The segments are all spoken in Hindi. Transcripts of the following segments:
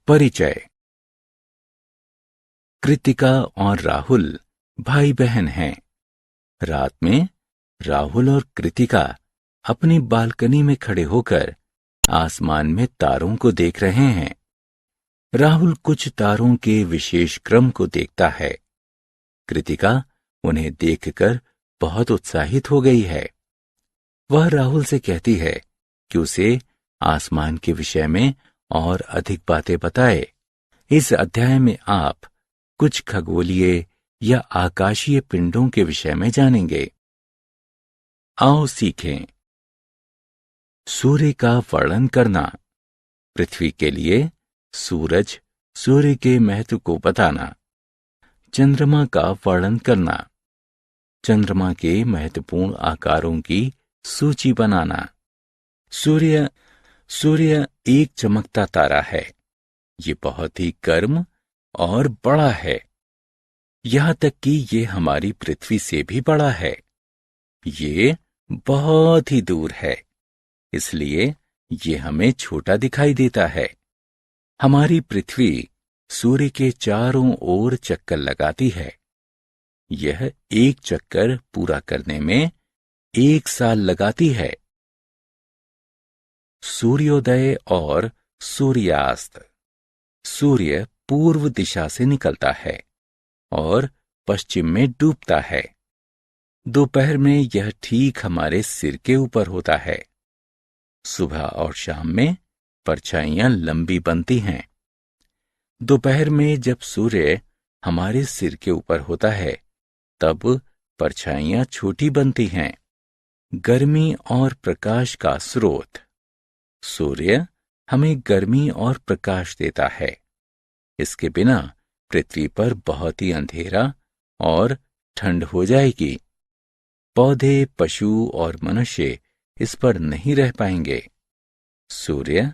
परिचय। कृतिका और राहुल भाई बहन हैं। रात में राहुल और कृतिका अपनी बालकनी में खड़े होकर आसमान में तारों को देख रहे हैं। राहुल कुछ तारों के विशेष क्रम को देखता है। कृतिका उन्हें देखकर बहुत उत्साहित हो गई है। वह राहुल से कहती है कि उसे आसमान के विषय में और अधिक बातें बताए। इस अध्याय में आप कुछ खगोलीय या आकाशीय पिंडों के विषय में जानेंगे। आओ सीखें। सूर्य का वर्णन करना। पृथ्वी के लिए सूरज, सूर्य के महत्व को बताना। चंद्रमा का वर्णन करना। चंद्रमा के महत्वपूर्ण आकारों की सूची बनाना। सूर्य एक चमकता तारा है। ये बहुत ही गर्म और बड़ा है। यहां तक कि ये हमारी पृथ्वी से भी बड़ा है। ये बहुत ही दूर है, इसलिए ये हमें छोटा दिखाई देता है। हमारी पृथ्वी सूर्य के चारों ओर चक्कर लगाती है। यह एक चक्कर पूरा करने में 1 साल लगाती है। सूर्योदय और सूर्यास्त। सूर्य पूर्व दिशा से निकलता है और पश्चिम में डूबता है। दोपहर में यह ठीक हमारे सिर के ऊपर होता है। सुबह और शाम में परछाइयां लंबी बनती हैं। दोपहर में जब सूर्य हमारे सिर के ऊपर होता है, तब परछाइयां छोटी बनती हैं। गर्मी और प्रकाश का स्रोत। सूर्य हमें गर्मी और प्रकाश देता है। इसके बिना पृथ्वी पर बहुत ही अंधेरा और ठंड हो जाएगी। पौधे, पशु और मनुष्य इस पर नहीं रह पाएंगे। सूर्य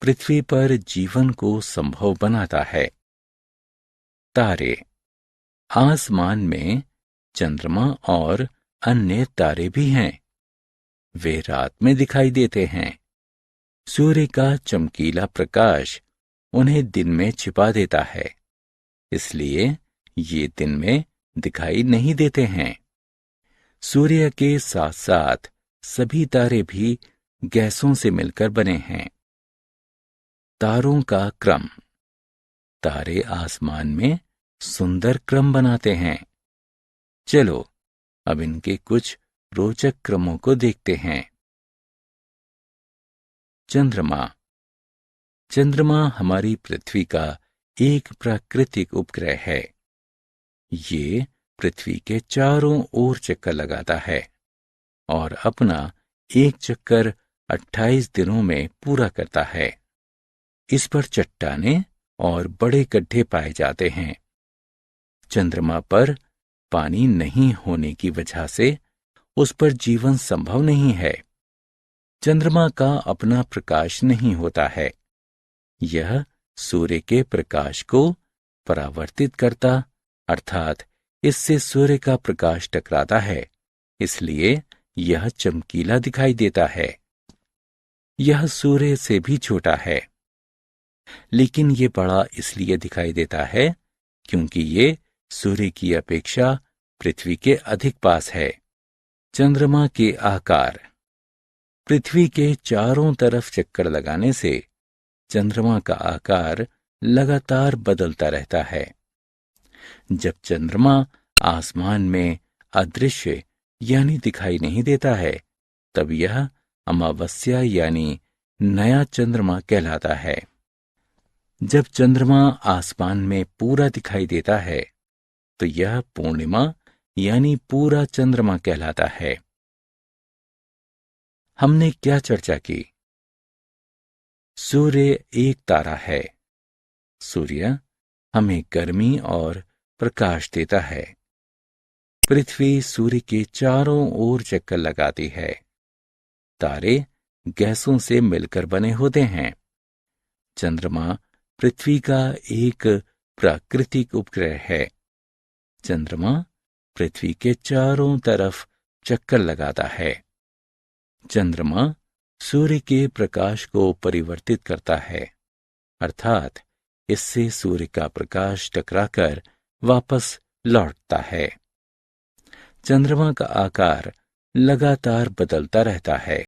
पृथ्वी पर जीवन को संभव बनाता है। तारे। आसमान में चंद्रमा और अन्य तारे भी हैं। वे रात में दिखाई देते हैं। सूर्य का चमकीला प्रकाश उन्हें दिन में छिपा देता है, इसलिए ये दिन में दिखाई नहीं देते हैं। सूर्य के साथ साथ सभी तारे भी गैसों से मिलकर बने हैं। तारों का क्रम। तारे आसमान में सुंदर क्रम बनाते हैं। चलो अब इनके कुछ रोचक क्रमों को देखते हैं। चंद्रमा। चंद्रमा हमारी पृथ्वी का एक प्राकृतिक उपग्रह है। ये पृथ्वी के चारों ओर चक्कर लगाता है और अपना एक चक्कर 28 दिनों में पूरा करता है। इस पर चट्टानें और बड़े गड्ढे पाए जाते हैं। चंद्रमा पर पानी नहीं होने की वजह से उस पर जीवन संभव नहीं है। चंद्रमा का अपना प्रकाश नहीं होता है। यह सूर्य के प्रकाश को परावर्तित करता, अर्थात इससे सूर्य का प्रकाश टकराता है, इसलिए यह चमकीला दिखाई देता है। यह सूर्य से भी छोटा है, लेकिन ये बड़ा इसलिए दिखाई देता है क्योंकि ये सूर्य की अपेक्षा पृथ्वी के अधिक पास है। चंद्रमा के आकार। पृथ्वी के चारों तरफ चक्कर लगाने से चंद्रमा का आकार लगातार बदलता रहता है। जब चंद्रमा आसमान में अदृश्य यानी दिखाई नहीं देता है, तब यह अमावस्या यानी नया चंद्रमा कहलाता है। जब चंद्रमा आसमान में पूरा दिखाई देता है, तो यह पूर्णिमा यानी पूरा चंद्रमा कहलाता है। हमने क्या चर्चा की? सूर्य एक तारा है। सूर्य हमें गर्मी और प्रकाश देता है। पृथ्वी सूर्य के चारों ओर चक्कर लगाती है। तारे गैसों से मिलकर बने होते हैं। चंद्रमा पृथ्वी का एक प्राकृतिक उपग्रह है। चंद्रमा पृथ्वी के चारों तरफ चक्कर लगाता है। चंद्रमा सूर्य के प्रकाश को परिवर्तित करता है, अर्थात इससे सूर्य का प्रकाश टकराकर वापस लौटता है। चंद्रमा का आकार लगातार बदलता रहता है।